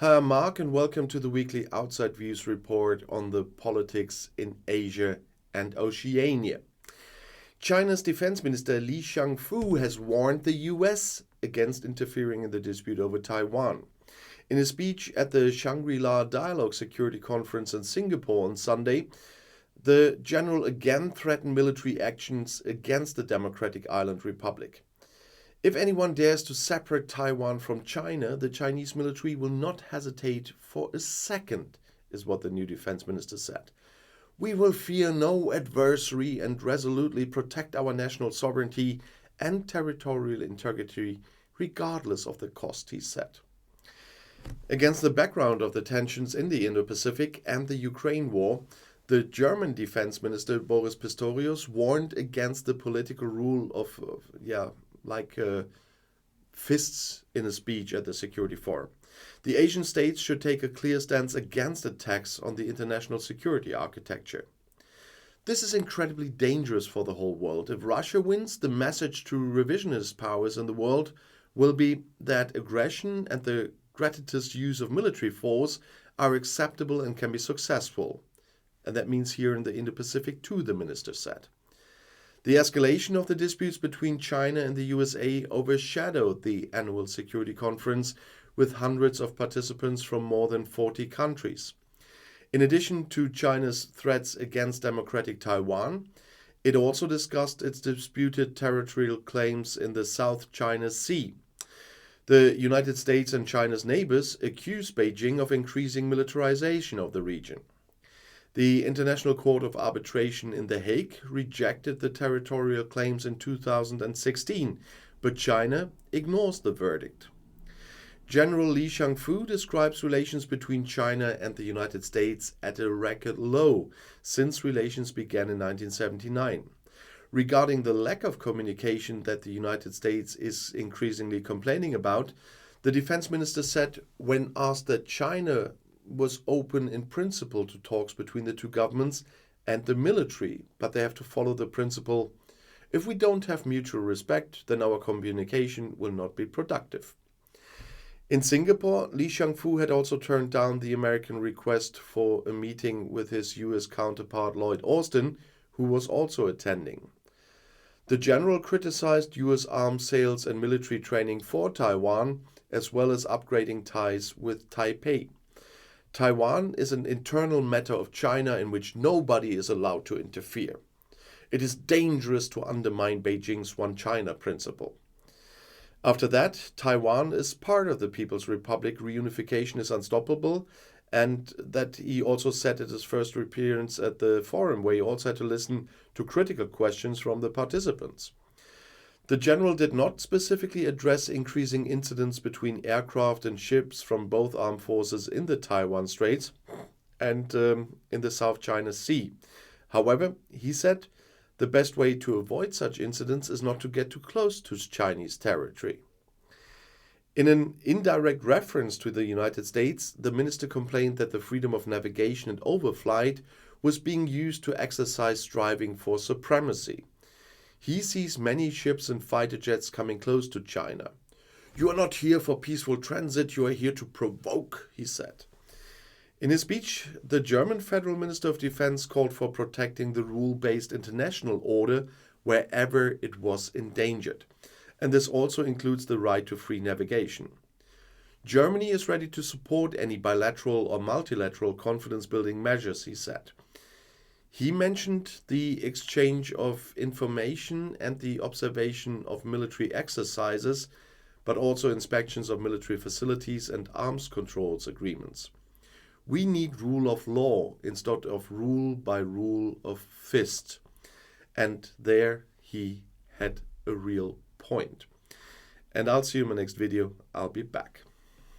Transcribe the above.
Hi, I'm Mark, and welcome to the weekly Outside Views report on the politics in Asia and Oceania. China's Defense Minister Li Shangfu has warned the US against interfering in the dispute over Taiwan. In a speech at the Shangri-La Dialogue Security Conference in Singapore on Sunday, the general again threatened military actions against the Democratic Island Republic. If anyone dares to separate Taiwan from China, the Chinese military will not hesitate for a second, is what the new defense minister said. We will fear no adversary and resolutely protect our national sovereignty and territorial integrity, regardless of the cost, he said. Against the background of the tensions in the Indo-Pacific and the Ukraine war, the German defense minister Boris Pistorius warned against the political rule of fists in a speech at the Security Forum. The Asian states should take a clear stance against attacks on the international security architecture. This is incredibly dangerous for the whole world. If Russia wins, the message to revisionist powers in the world will be that aggression and the gratuitous use of military force are acceptable and can be successful. And that means here in the Indo-Pacific too, the minister said. The escalation of the disputes between China and the USA overshadowed the annual security conference with hundreds of participants from more than 40 countries. In addition to China's threats against democratic Taiwan, it also discussed its disputed territorial claims in the South China Sea. The United States and China's neighbors accuse Beijing of increasing militarization of the region. The International Court of Arbitration in The Hague rejected the territorial claims in 2016, but China ignores the verdict. General Li Shangfu describes relations between China and the United States at a record low since relations began in 1979. Regarding the lack of communication that the United States is increasingly complaining about, the defense minister said, when asked that China was open in principle to talks between the two governments and the military, but they have to follow the principle, if we don't have mutual respect, then our communication will not be productive. In Singapore, Li Shangfu had also turned down the American request for a meeting with his US counterpart Lloyd Austin, who was also attending. The general criticized US arms sales and military training for Taiwan, as well as upgrading ties with Taipei. Taiwan is an internal matter of China in which nobody is allowed to interfere. It is dangerous to undermine Beijing's One China principle. After that, Taiwan is part of the People's Republic. Reunification is unstoppable, and that he also said at his first appearance at the forum, where he also had to listen to critical questions from the participants. The general did not specifically address increasing incidents between aircraft and ships from both armed forces in the Taiwan Straits and in the South China Sea. However, he said the best way to avoid such incidents is not to get too close to Chinese territory. In an indirect reference to the United States, the minister complained that the freedom of navigation and overflight was being used to exercise striving for supremacy. He sees many ships and fighter jets coming close to China. You are not here for peaceful transit, you are here to provoke, he said. In his speech, the German Federal Minister of Defense called for protecting the rule-based international order wherever it was endangered. And this also includes the right to free navigation. Germany is ready to support any bilateral or multilateral confidence-building measures, he said. He mentioned the exchange of information and the observation of military exercises, but also inspections of military facilities and arms controls agreements. We need rule of law instead of rule by rule of fist. And there he had a real point. And I'll see you in my next video. I'll be back.